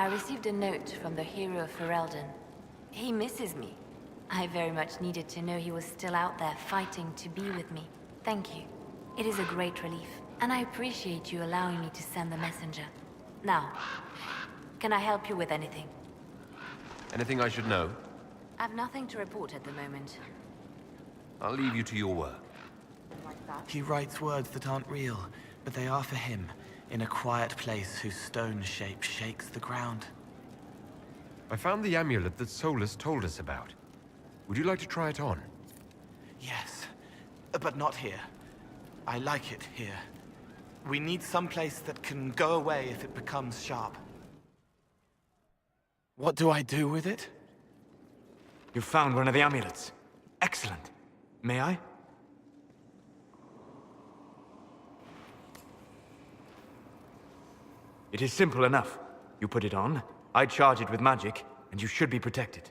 I received a note from the hero of Ferelden. He misses me. I very much needed to know he was still out there fighting to be with me. Thank you. It is a great relief, and I appreciate you allowing me to send the messenger. Now, can I help you with anything? Anything I should know? I've nothing to report at the moment. I'll leave you to your work. He writes words that aren't real, but they are for him, in a quiet place whose stone shape shakes the ground. I found the amulet that Solus told us about. Would you like to try it on? Yes, but not here. I like it here. We need some place that can go away if it becomes sharp. What do I do with it? You found one of the amulets. Excellent. May I? It is simple enough. You put it on, I charge it with magic, and you should be protected.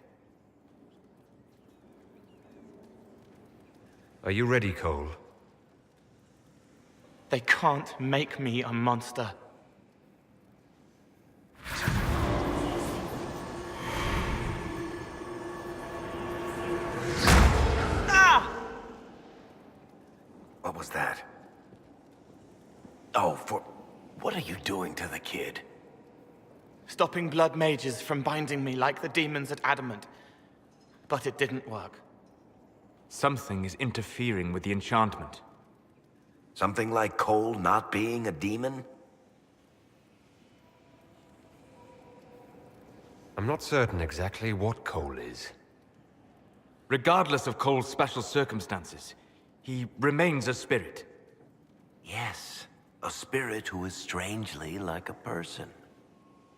Are you ready, Cole? They can't make me a monster. What was that? Oh, what are you doing to the kid? Stopping blood mages from binding me like the demons at Adamant. But it didn't work. Something is interfering with the enchantment. Something like Cole not being a demon? I'm not certain exactly what Cole is. Regardless of Cole's special circumstances, he remains a spirit. Yes, a spirit who is strangely like a person.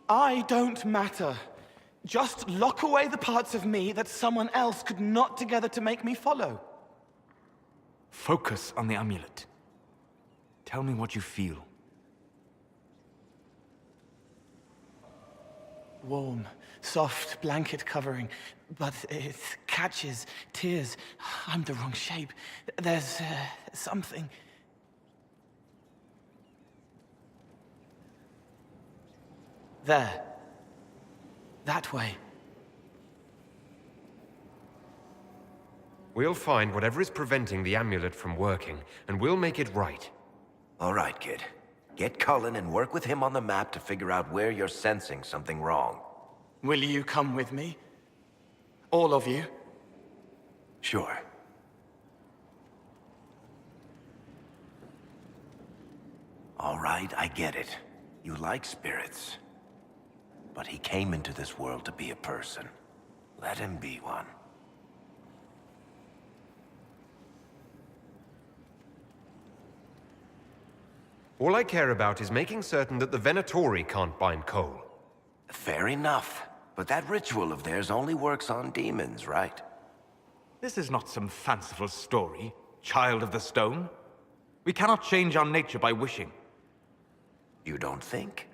I don't matter. Just lock away the parts of me that someone else could knot together to make me follow. Focus on the amulet. Tell me what you feel. Warm, soft blanket covering, but it catches tears. I'm the wrong shape. There's something. There. That way. We'll find whatever is preventing the amulet from working, and we'll make it right. All right, kid. Get Cullen and work with him on the map to figure out where you're sensing something wrong. Will you come with me? All of you? Sure. All right, I get it. You like spirits. But he came into this world to be a person. Let him be one. All I care about is making certain that the Venatori can't bind Cole. Fair enough. But that ritual of theirs only works on demons, right? This is not some fanciful story, child of the stone. We cannot change our nature by wishing. You don't think?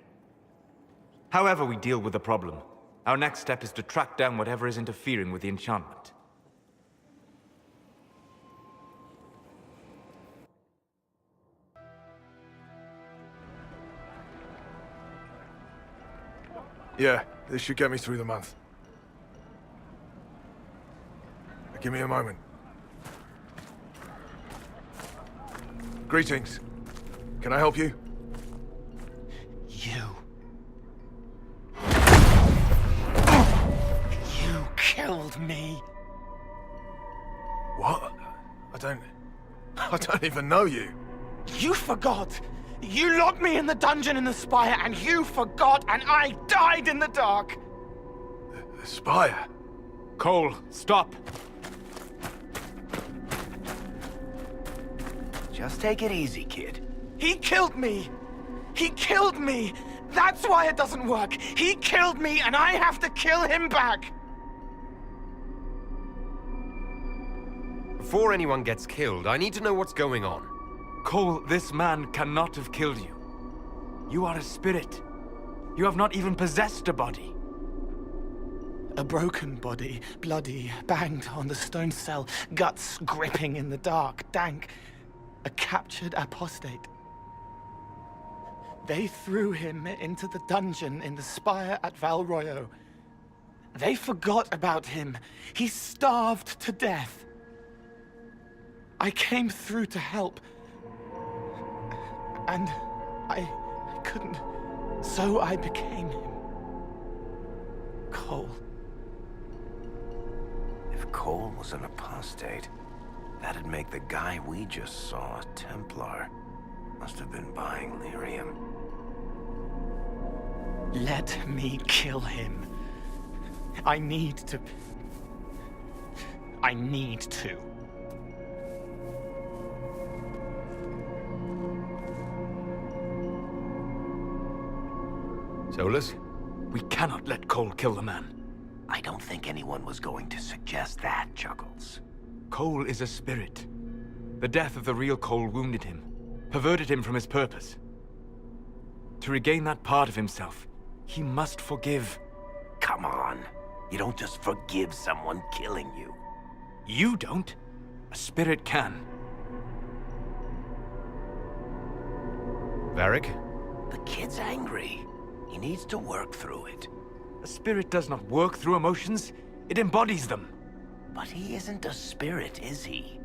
However we deal with the problem, our next step is to track down whatever is interfering with the enchantment. Yeah, this should get me through the month. Give me a moment. Greetings. Can I help you? You. You killed me. What? I don't even know you. You forgot. You locked me in the dungeon in the spire, and you forgot, and I died in the dark. The spire? Cole, stop! Just take it easy, kid. He killed me. He killed me. That's why it doesn't work. He killed me, and I have to kill him back. Before anyone gets killed, I need to know what's going on. Cole, this man cannot have killed you. You are a spirit. You have not even possessed a body. A broken body, bloody, banged on the stone cell, guts gripping in the dark, dank. A captured apostate. They threw him into the dungeon in the spire at Valroyo. They forgot about him. He starved to death. I came through to help. And I couldn't. So I became him. Cole. If Cole was an apostate, that'd make the guy we just saw a Templar. Must have been buying lyrium. Let me kill him. I need to. Solus? We cannot let Cole kill the man. I don't think anyone was going to suggest that, Chuckles. Cole is a spirit. The death of the real Cole wounded him, perverted him from his purpose. To regain that part of himself, he must forgive. Come on. You don't just forgive someone killing you. You don't. A spirit can. Varric? The kid's angry. He needs to work through it. A spirit does not work through emotions. It embodies them. But he isn't a spirit, is he?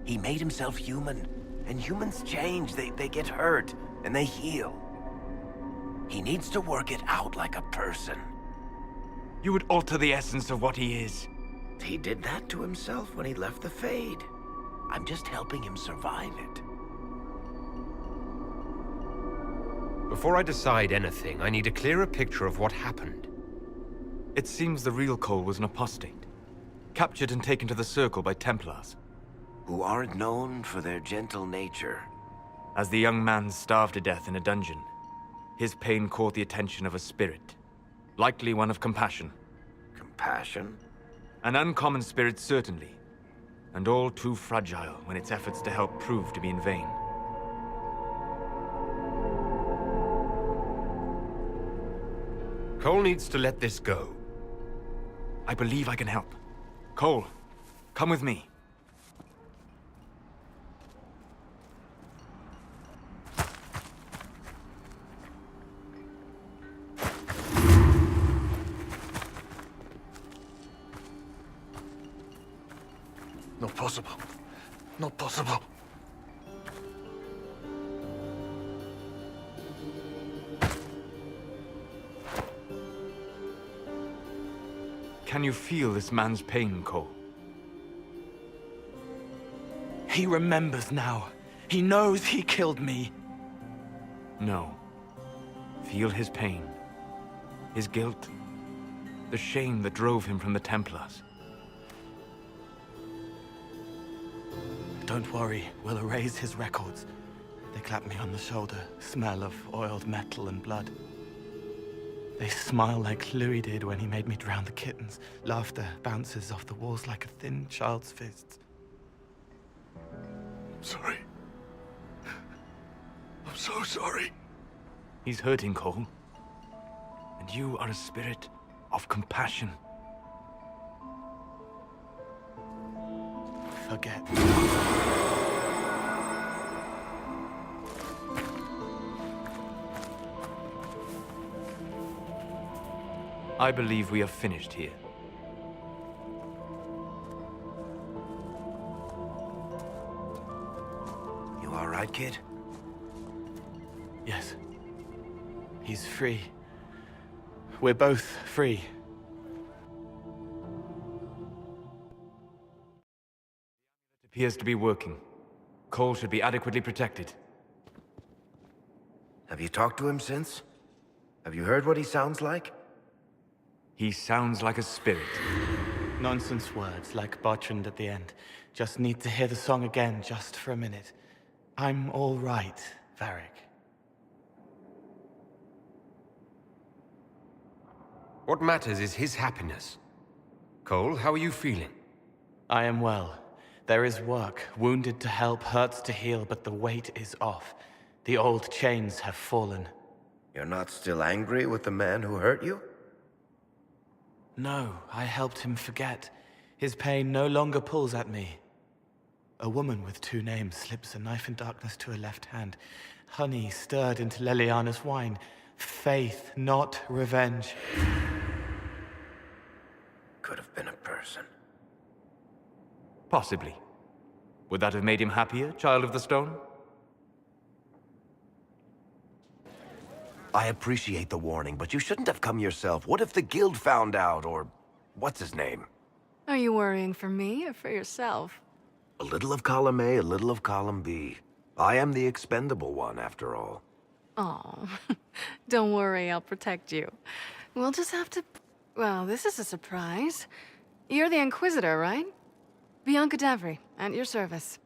He made himself human. And humans change. They get hurt. And they heal. He needs to work it out like a person. You would alter the essence of what he is. He did that to himself when he left the Fade. I'm just helping him survive it. Before I decide anything, I need a clearer picture of what happened. It seems the real Cole was an apostate, captured and taken to the Circle by Templars. Who aren't known for their gentle nature. As the young man starved to death in a dungeon, his pain caught the attention of a spirit, likely one of compassion. Compassion? An uncommon spirit, certainly, and all too fragile when its efforts to help prove to be in vain. Cole needs to let this go. I believe I can help. Cole, come with me. Not possible. Not possible. Can you feel this man's pain, Cole? He remembers now. He knows he killed me. No. Feel his pain. His guilt. The shame that drove him from the Templars. Don't worry, we'll erase his records. They clap me on the shoulder, smell of oiled metal and blood. They smile like Louis did when he made me drown the kittens. Laughter bounces off the walls like a thin child's fists. Sorry. I'm so sorry. He's hurting, Cole. And you are a spirit of compassion. Forget. I believe we are finished here. You all right, kid? Yes. He's free. We're both free. It appears to be working. Cole should be adequately protected. Have you talked to him since? Have you heard what he sounds like? He sounds like a spirit. Nonsense words like Bertrand at the end. Just need to hear the song again just for a minute. I'm all right, Varric. What matters is his happiness. Cole, how are you feeling? I am well. There is work. Wounded to help, hurts to heal, but the weight is off. The old chains have fallen. You're not still angry with the man who hurt you? No, I helped him forget. His pain no longer pulls at me. A woman with two names slips a knife in darkness to her left hand. Honey stirred into Leliana's wine. Faith, not revenge. Could have been a person. Possibly. Would that have made him happier, Child of the Stone? I appreciate the warning, but you shouldn't have come yourself. What if the guild found out, or what's his name? Are you worrying for me or for yourself? A little of column A, a little of column B. I am the expendable one, after all. Oh, don't worry, I'll protect you. We'll just have to... Well, this is a surprise. You're the Inquisitor, right? Bianca Davry, at your service.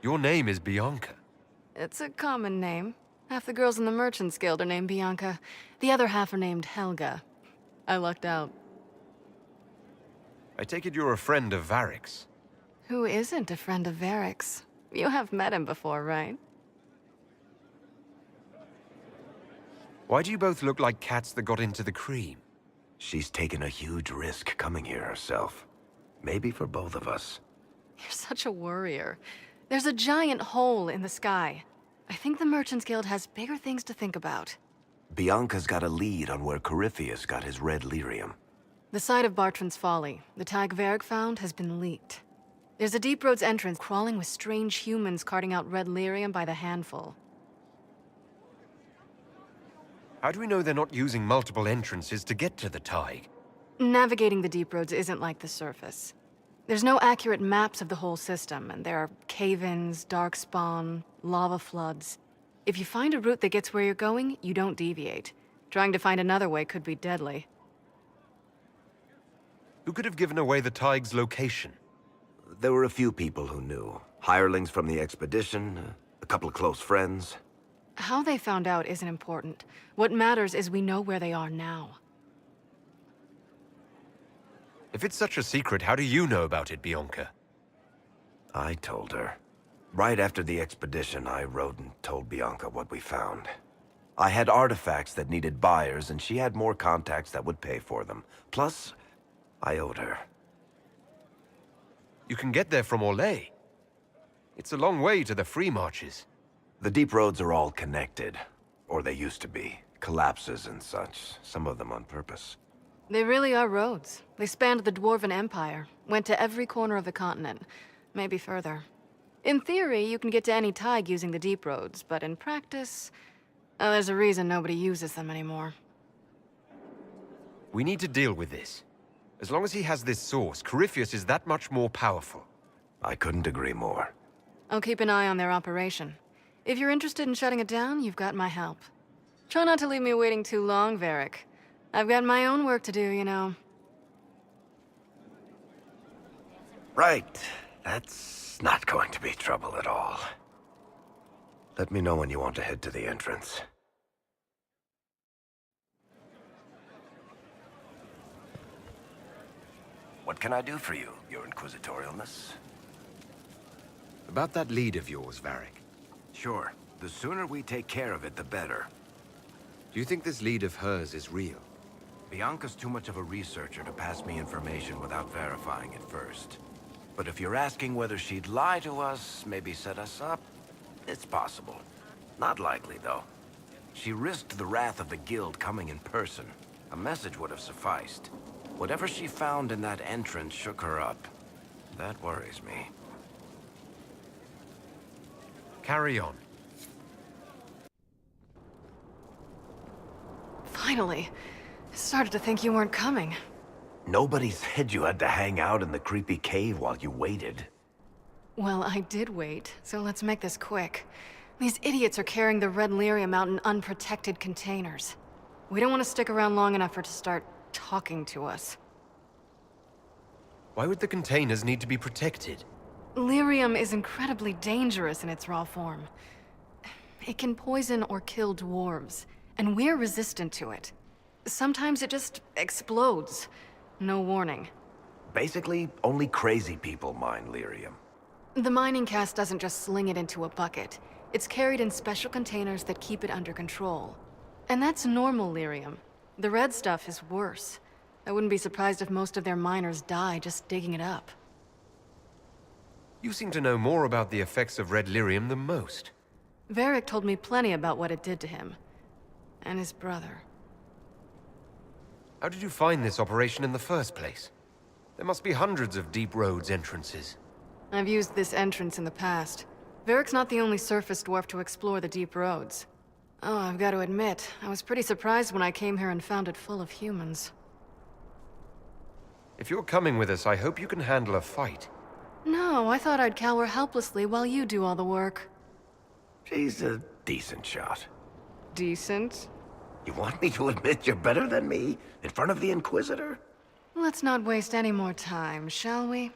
Your name is Bianca. It's a common name. Half the girls in the Merchants Guild are named Bianca. The other half are named Helga. I lucked out. I take it you're a friend of Varric's. Who isn't a friend of Varric's? You have met him before, right? Why do you both look like cats that got into the cream? She's taken a huge risk coming here herself. Maybe for both of us. You're such a worrier. There's a giant hole in the sky. I think the Merchants Guild has bigger things to think about. Bianca's got a lead on where Corypheus got his red lyrium. The site of Bartran's Folly, the tag Varric found, has been leaked. There's a deep roads entrance crawling with strange humans carting out red lyrium by the handful. How do we know they're not using multiple entrances to get to the Tig? Navigating the deep roads isn't like the surface. There's no accurate maps of the whole system, and there are cave-ins, darkspawn, lava floods. If you find a route that gets where you're going, you don't deviate. Trying to find another way could be deadly. Who could have given away the Tig's location? There were a few people who knew. Hirelings from the expedition, a couple of close friends. How they found out isn't important. What matters is we know where they are now. If it's such a secret, how do you know about it, Bianca? I told her. Right after the expedition, I wrote and told Bianca what we found. I had artifacts that needed buyers, and she had more contacts that would pay for them. Plus, I owed her. You can get there from Orlais. It's a long way to the free marches. The deep roads are all connected. Or they used to be. Collapses and such, some of them on purpose. They really are roads. They spanned the Dwarven Empire, went to every corner of the continent, maybe further. In theory, you can get to any Tig using the deep roads, but in practice, there's a reason nobody uses them anymore. We need to deal with this. As long as he has this source, Corypheus is that much more powerful. I couldn't agree more. I'll keep an eye on their operation. If you're interested in shutting it down, you've got my help. Try not to leave me waiting too long, Varric. I've got my own work to do, you know. Right. That's not going to be trouble at all. Let me know when you want to head to the entrance. What can I do for you, your inquisitorialness? About that lead of yours, Varric. Sure. The sooner we take care of it, the better. Do you think this lead of hers is real? Bianca's too much of a researcher to pass me information without verifying it first. But if you're asking whether she'd lie to us, maybe set us up, it's possible. Not likely, though. She risked the wrath of the guild coming in person. A message would have sufficed. Whatever she found in that entrance shook her up. That worries me. Carry on. Finally. I started to think you weren't coming. Nobody said you had to hang out in the creepy cave while you waited. Well, I did wait, so let's make this quick. These idiots are carrying the red lyrium out in unprotected containers. We don't want to stick around long enough for it to start talking to us. Why would the containers need to be protected? Lyrium is incredibly dangerous in its raw form. It can poison or kill dwarves, and we're resistant to it. Sometimes it just explodes. No warning. Basically, only crazy people mine lyrium. The mining cast doesn't just sling it into a bucket. It's carried in special containers that keep it under control. And that's normal lyrium. The red stuff is worse. I wouldn't be surprised if most of their miners die just digging it up. You seem to know more about the effects of red lyrium than most. Varric told me plenty about what it did to him. And his brother. How did you find this operation in the first place? There must be hundreds of deep roads entrances. I've used this entrance in the past. Varric's not the only surface dwarf to explore the deep roads. Oh, I've got to admit, I was pretty surprised when I came here and found it full of humans. If you're coming with us, I hope you can handle a fight. No, I thought I'd cower helplessly while you do all the work. She's a decent shot. Decent? You want me to admit you're better than me in front of the Inquisitor? Let's not waste any more time, shall we?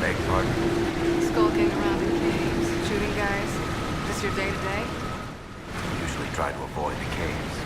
Beg pardon? Skulking around in caves, shooting guys. This your day-to-day? Usually try to avoid the caves.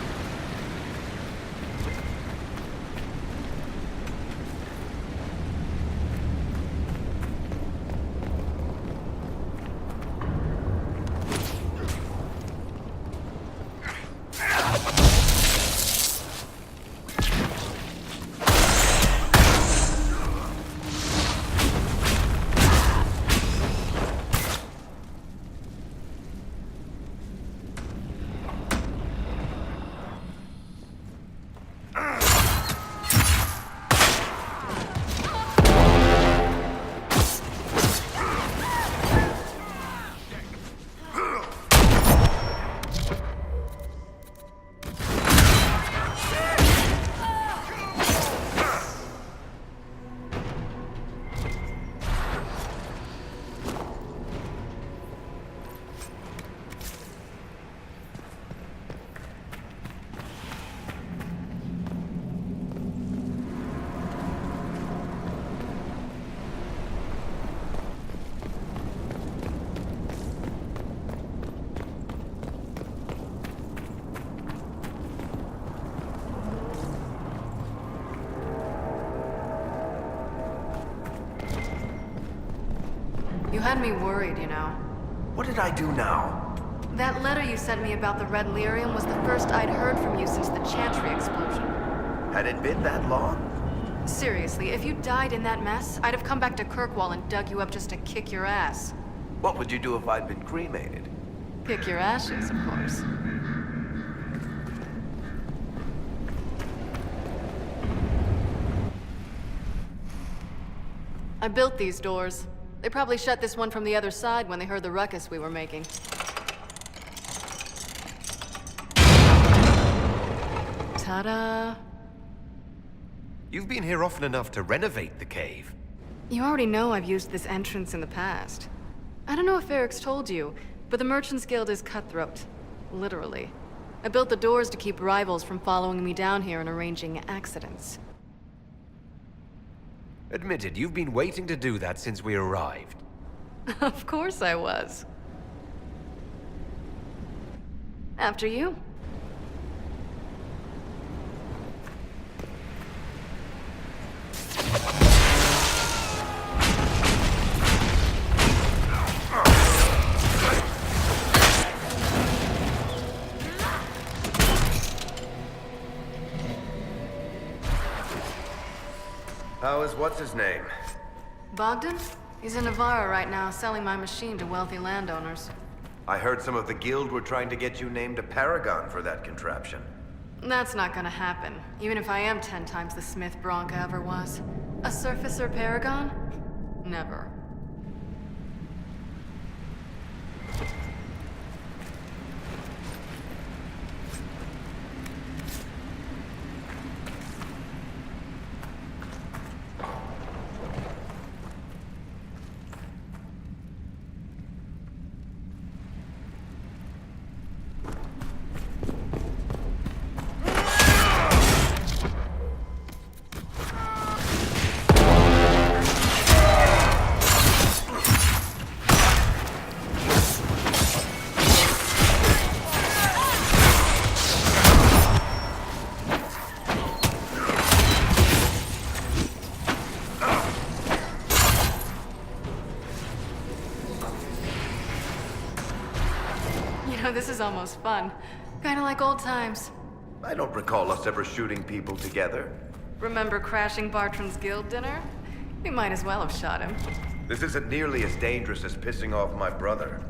You had me worried, you know. What did I do now? That letter you sent me about the red lyrium was the first I'd heard from you since the Chantry explosion. Had it been that long? Seriously, if you died in that mess, I'd have come back to Kirkwall and dug you up just to kick your ass. What would you do if I'd been cremated? Pick your ashes, of course. I built these doors. They probably shut this one from the other side when they heard the ruckus we were making. Ta-da! You've been here often enough to renovate the cave. You already know I've used this entrance in the past. I don't know if Eric's told you, but the Merchants Guild is cutthroat. Literally. I built the doors to keep rivals from following me down here and arranging accidents. Admitted, you've been waiting to do that since we arrived. Of course I was. After you. How is what's-his-name? Bogdan? He's in Navarra right now, selling my machine to wealthy landowners. I heard some of the guild were trying to get you named a paragon for that contraption. That's not gonna happen, even if I am 10 times the Smith Bronca ever was. A surfacer paragon? Never. This is almost fun. Kinda like old times. I don't recall us ever shooting people together. Remember crashing Bartram's guild dinner? We might as well have shot him. This isn't nearly as dangerous as pissing off my brother.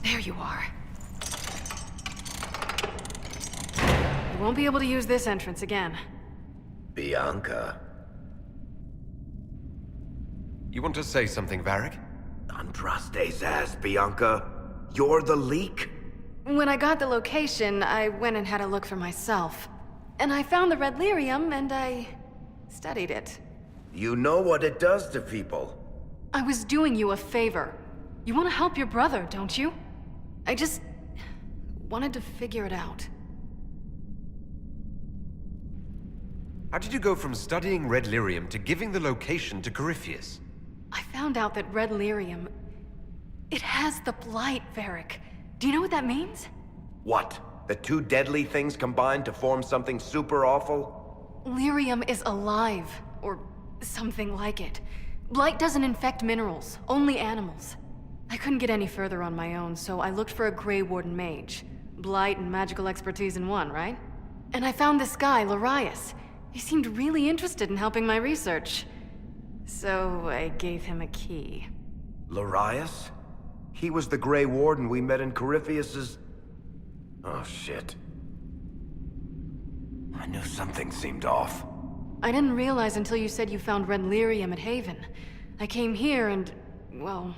There you are. You won't be able to use this entrance again. Bianca. You want to say something, Varric? Andraste's ass, Bianca. You're the leak? When I got the location, I went and had a look for myself. And I found the red lyrium, and I studied it. You know what it does to people. I was doing you a favor. You want to help your brother, don't you? I just wanted to figure it out. How did you go from studying red lyrium to giving the location to Corypheus? I found out that red lyrium... it has the blight, Varric. Do you know what that means? What? The two deadly things combined to form something super awful? Lyrium is alive, or something like it. Blight doesn't infect minerals, only animals. I couldn't get any further on my own, so I looked for a Grey Warden mage. Blight and magical expertise in one, right? And I found this guy, Larius. He seemed really interested in helping my research. So I gave him a key. Larius? He was the Grey Warden we met in Corypheus's... Oh, shit. I knew something seemed off. I didn't realize until you said you found red lyrium at Haven. I came here and, well,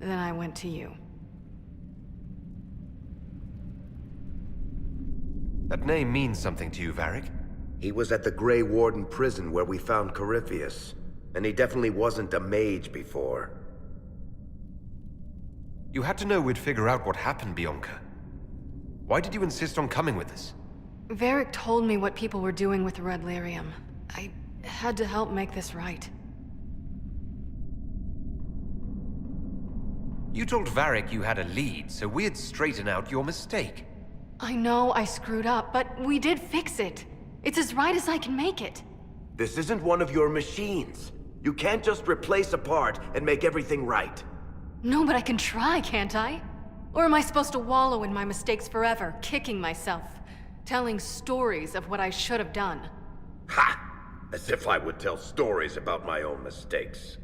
then I went to you. That name means something to you, Varric? He was at the Grey Warden prison where we found Corypheus. And he definitely wasn't a mage before. You had to know we'd figure out what happened, Bianca. Why did you insist on coming with us? Varric told me what people were doing with the red lyrium. I had to help make this right. You told Varric you had a lead, so we'd straighten out your mistake. I know I screwed up, but we did fix it. It's as right as I can make it. This isn't one of your machines. You can't just replace a part and make everything right. No, but I can try, can't I? Or am I supposed to wallow in my mistakes forever, kicking myself, telling stories of what I should have done? Ha! As if I would tell stories about my own mistakes.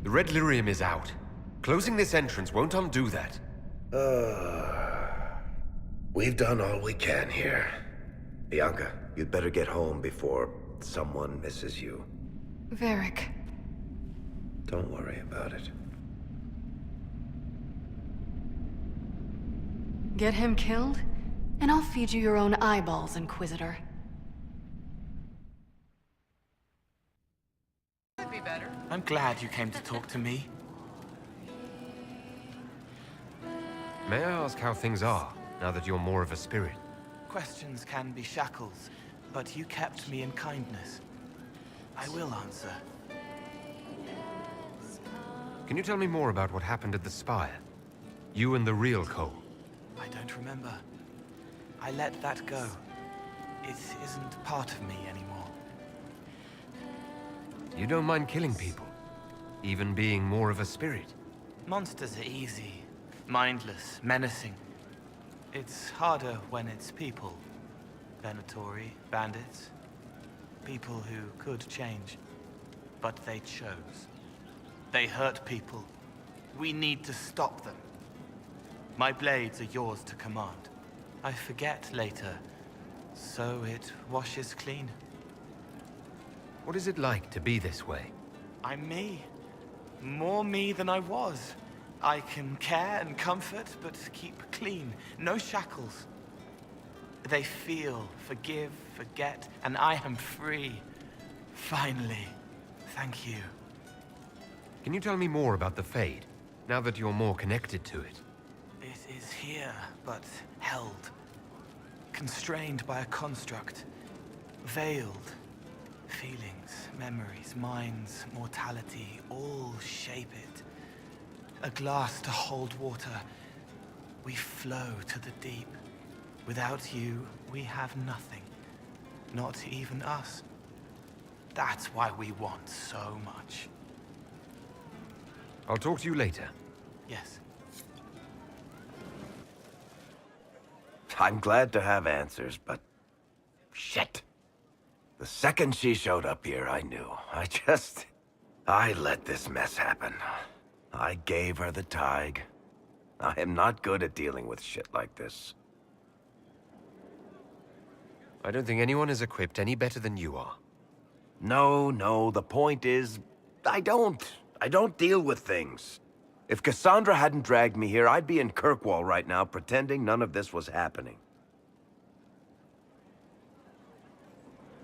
The red lyrium is out. Closing this entrance won't undo that. We've done all we can here. Bianca, you'd better get home before someone misses you. Varric. Don't worry about it. Get him killed, and I'll feed you your own eyeballs, Inquisitor. I'm glad you came to talk to me. May I ask how things are, now that you're more of a spirit? Questions can be shackles, but you kept me in kindness. I will answer. Can you tell me more about what happened at the Spire? You and the real Cole. I don't remember. I let that go. It isn't part of me anymore. You don't mind killing people? Even being more of a spirit? Monsters are easy, mindless, menacing. It's harder when it's people. Venatori, bandits. People who could change. But they chose. They hurt people. We need to stop them. My blades are yours to command. I forget later, so it washes clean. What is it like to be this way? I'm me. More me than I was. I can care and comfort, but keep clean. No shackles. They feel, forgive, forget, and I am free. Finally. Thank you. Can you tell me more about the Fade, now that you're more connected to it? It is here, but held. Constrained by a construct. Veiled. Feelings, memories, minds, mortality, all shape it. A glass to hold water. We flow to the deep. Without you, we have nothing. Not even us. That's why we want so much. I'll talk to you later. Yes. I'm glad to have answers, but... shit. The second she showed up here, I knew. I let this mess happen. I gave her the Tig. I am not good at dealing with shit like this. I don't think anyone is equipped any better than you are. No, the point is, I don't deal with things. If Cassandra hadn't dragged me here, I'd be in Kirkwall right now pretending none of this was happening.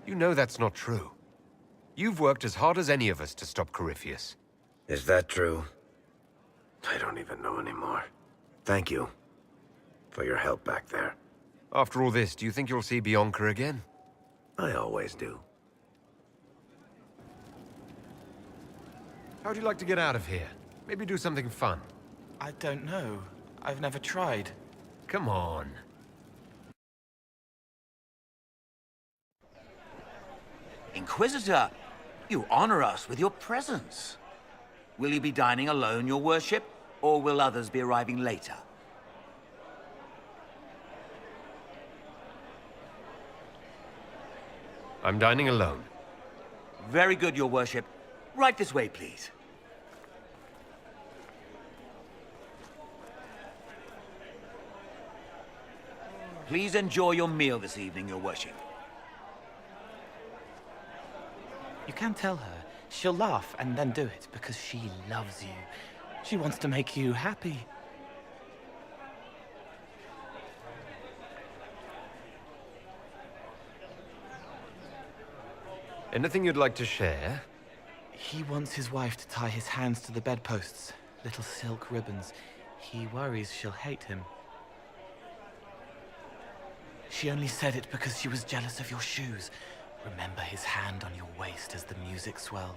You know that's not true. You've worked as hard as any of us to stop Corypheus. Is that true? I don't even know anymore. Thank you for your help back there. After all this, do you think you'll see Bianca again? I always do. How'd you like to get out of here? Maybe do something fun. I don't know. I've never tried. Come on. Inquisitor, you honor us with your presence. Will you be dining alone, your worship, or will others be arriving later? I'm dining alone. Very good, your worship. Right this way, please. Please enjoy your meal this evening, your worship. You can tell her. She'll laugh and then do it because she loves you. She wants to make you happy. Anything you'd like to share? He wants his wife to tie his hands to the bedposts. Little silk ribbons. He worries she'll hate him. She only said it because she was jealous of your shoes. Remember his hand on your waist as the music swelled.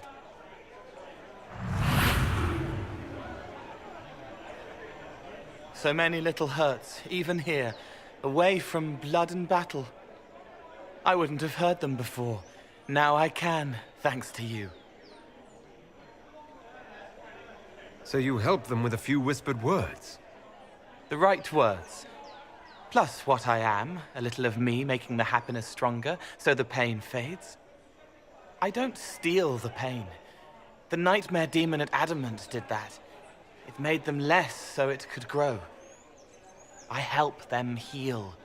So many little hurts, even here, away from blood and battle. I wouldn't have heard them before. Now I can, thanks to you. So you help them with a few whispered words? The right words. Plus what I am, a little of me making the happiness stronger, so the pain fades. I don't steal the pain. The nightmare demon at Adamant did that. It made them less so it could grow. I help them heal.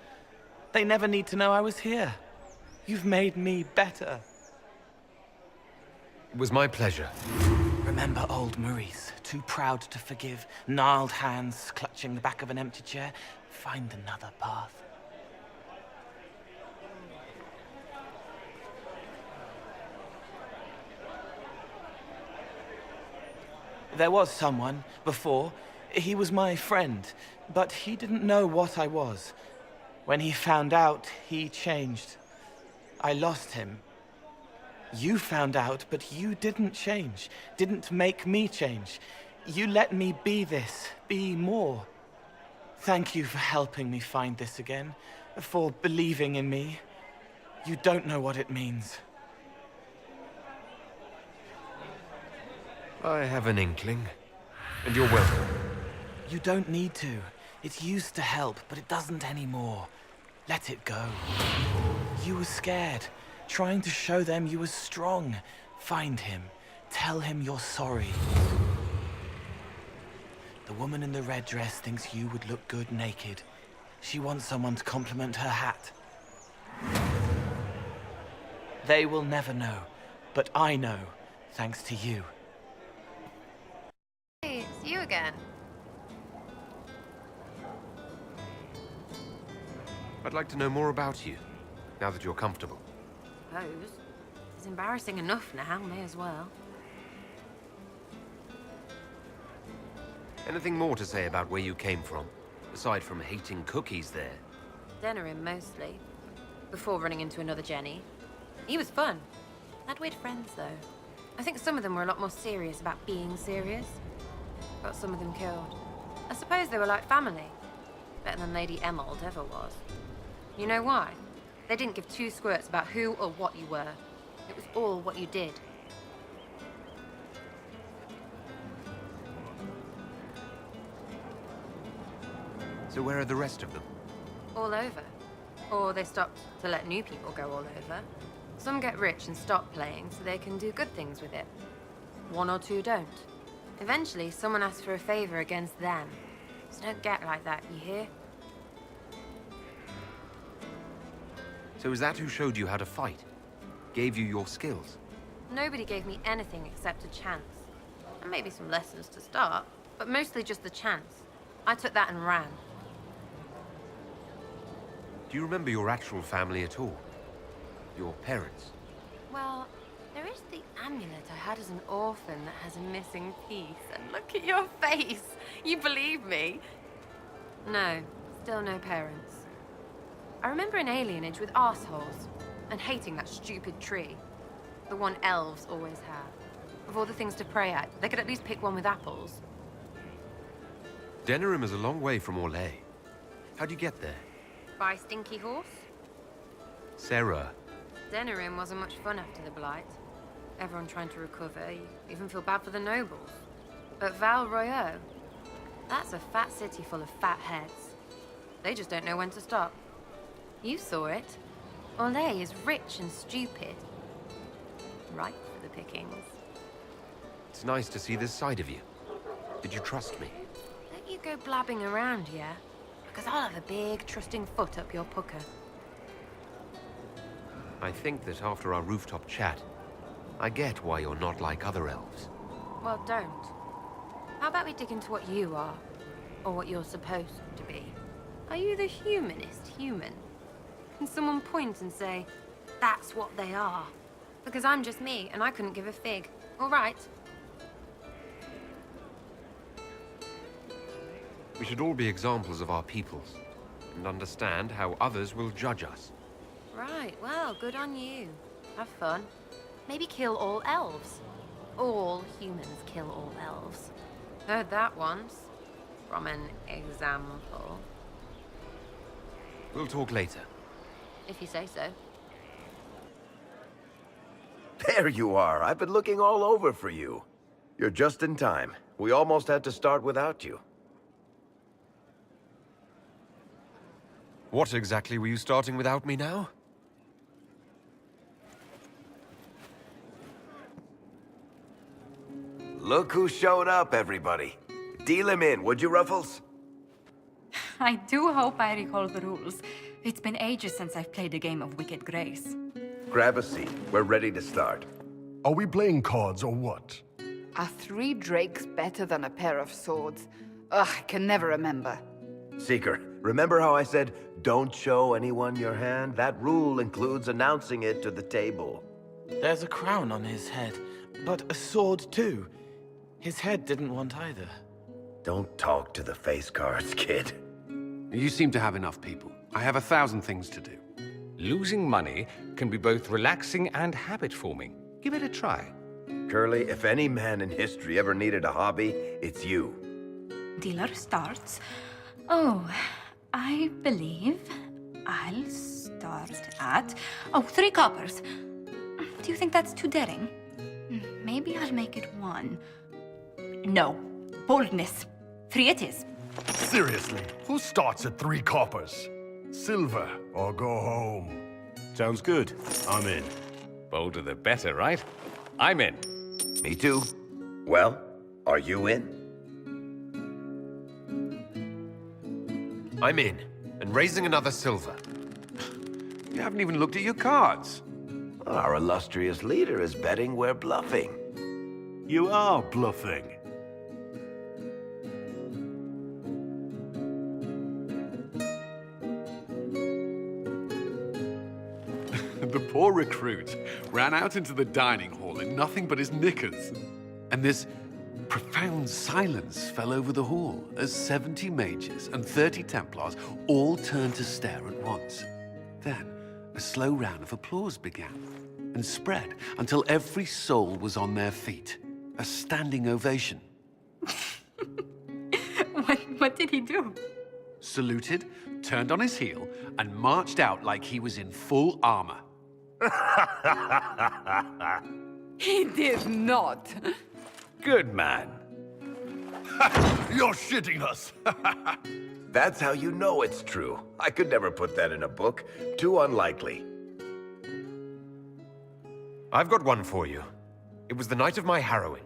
They never need to know I was here. You've made me better. It was my pleasure. Remember old Maurice, too proud to forgive, gnarled hands clutching the back of an empty chair? Find another path. There was someone, before. He was my friend, but he didn't know what I was. When he found out, he changed. I lost him. You found out, but you didn't change. Didn't make me change. You let me be this, be more. Thank you for helping me find this again, for believing in me. You don't know what it means. I have an inkling. And you're welcome. You don't need to. It used to help, but it doesn't anymore. Let it go. You were scared, trying to show them you were strong. Find him. Tell him you're sorry. The woman in the red dress thinks you would look good naked. She wants someone to compliment her hat. They will never know, but I know, thanks to you. Hey, it's you again. I'd like to know more about you, now that you're comfortable. Suppose. It's embarrassing enough now, may as well. Anything more to say about where you came from, aside from hating cookies there? Denerim, mostly. Before running into another Jenny. He was fun. Had weird friends, though. I think some of them were a lot more serious about being serious. Got some of them killed. I suppose they were like family. Better than Lady Emerald ever was. You know why? They didn't give two squirts about who or what you were. It was all what you did. So where are the rest of them? All over. Or they stopped to let new people go all over. Some get rich and stop playing so they can do good things with it. One or two don't. Eventually, someone asks for a favor against them. So don't get like that, you hear? So is that who showed you how to fight? Gave you your skills? Nobody gave me anything except a chance. And maybe some lessons to start, but mostly just the chance. I took that and ran. Do you remember your actual family at all? Your parents? Well, there is the amulet I had as an orphan that has a missing piece. And look at your face! You believe me? No, still no parents. I remember an alienage with arseholes, and hating that stupid tree. The one elves always have. Of all the things to pray at, they could at least pick one with apples. Denerim is a long way from Orlais. How'd you get there? By Stinky Horse? Sarah. Denerim wasn't much fun after the Blight. Everyone trying to recover, you even feel bad for the nobles. But Val Royeaux, that's a fat city full of fat heads. They just don't know when to stop. You saw it. Orlais is rich and stupid. Ripe for the pickings. It's nice to see this side of you. Did you trust me? Don't you go blabbing around, yeah? Because I'll have a big, trusting foot up your pucker. I think that after our rooftop chat, I get why you're not like other elves. Well, don't. How about we dig into what you are? Or what you're supposed to be? Are you the humanist human? Can someone point and say, that's what they are? Because I'm just me, and I couldn't give a fig. All right? We should all be examples of our peoples, and understand how others will judge us. Right, well, good on you. Have fun. Maybe kill all elves. All humans kill all elves. Heard that once. from an example. We'll talk later. If you say so. There you are. I've been looking all over for you. You're just in time. We almost had to start without you. What exactly were you starting without me now? Look who showed up, everybody. Deal him in, would you, Ruffles? I do hope I recall the rules. It's been ages since I've played a game of Wicked Grace. Grab a seat. We're ready to start. Are we playing cards or what? Are 3 drakes better than a pair of swords? Ugh, I can never remember. Seeker, remember how I said, don't show anyone your hand? That rule includes announcing it to the table. There's a crown on his head, but a sword too. His head didn't want either. Don't talk to the face cards, kid. You seem to have enough people. I have 1,000 things to do. Losing money can be both relaxing and habit-forming. Give it a try. Curly, if any man in history ever needed a hobby, it's you. Dealer starts. Oh, I believe I'll start at... Oh, 3 coppers. Do you think that's too daring? Maybe I'll make it 1. No. Boldness. 3 it is. Seriously, who starts at 3 coppers? Silver or go home? Sounds good. I'm in. Bolder the better, right? I'm in. Me too. Well, are you in? I'm in, and raising another silver. You haven't even looked at your cards. Our illustrious leader is betting we're bluffing. You are bluffing. The poor recruit ran out into the dining hall in nothing but his knickers. And this profound silence fell over the hall as 70 mages and 30 templars all turned to stare at once. Then a slow round of applause began and spread until every soul was on their feet. A standing ovation. What did he do? Saluted, turned on his heel, and marched out like he was in full armor. He did not. Good man. You're shitting us! That's how you know it's true. I could never put that in a book. Too unlikely. I've got one for you. It was the night of my harrowing.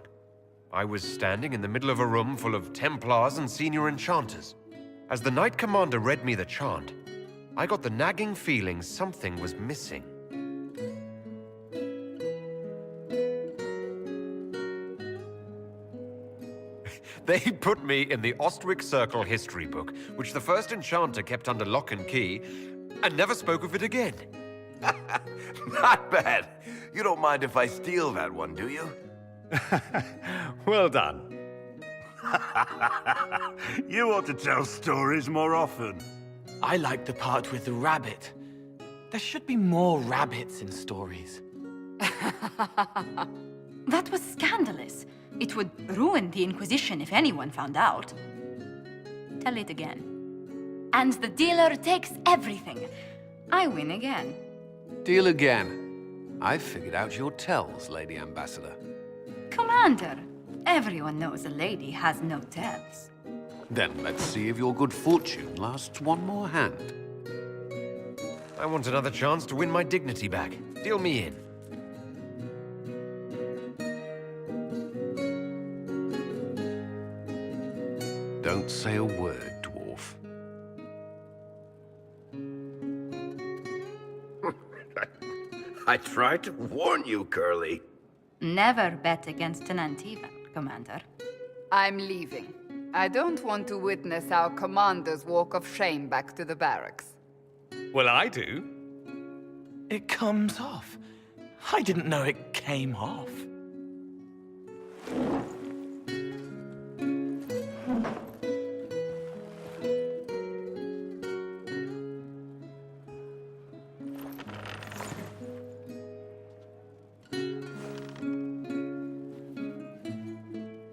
I was standing in the middle of a room full of Templars and senior enchanters. As the Knight Commander read me the chant, I got the nagging feeling something was missing. They put me in the Ostwick Circle history book, which the first enchanter kept under lock and key, and never spoke of it again. Not bad. You don't mind if I steal that one, do you? Well done. You ought to tell stories more often. I like the part with the rabbit. There should be more rabbits in stories. That was scandalous. It would ruin the Inquisition if anyone found out. Tell it again. And the dealer takes everything. I win again. Deal again. I've figured out your tells, Lady Ambassador. Commander, everyone knows a lady has no tells. Then let's see if your good fortune lasts one more hand. I want another chance to win my dignity back. Deal me in. Don't say a word, dwarf. I tried to warn you, Curly. Never bet against an Antivan, Commander. I'm leaving. I don't want to witness our commander's walk of shame back to the barracks. Well, I do. It comes off. I didn't know it came off.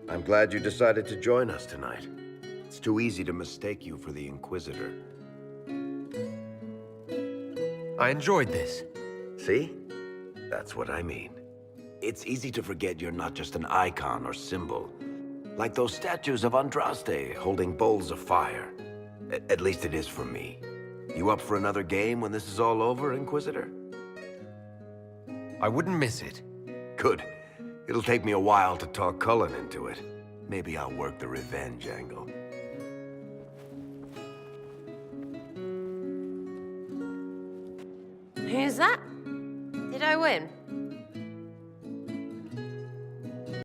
I'm glad you decided to join us tonight. It's too easy to mistake you for the Inquisitor. I enjoyed this. See? That's what I mean. It's easy to forget you're not just an icon or symbol. Like those statues of Andraste holding bowls of fire. At least it is for me. You up for another game when this is all over, Inquisitor? I wouldn't miss it. Good. It'll take me a while to talk Cullen into it. Maybe I'll work the revenge angle. Who's that? Did I win?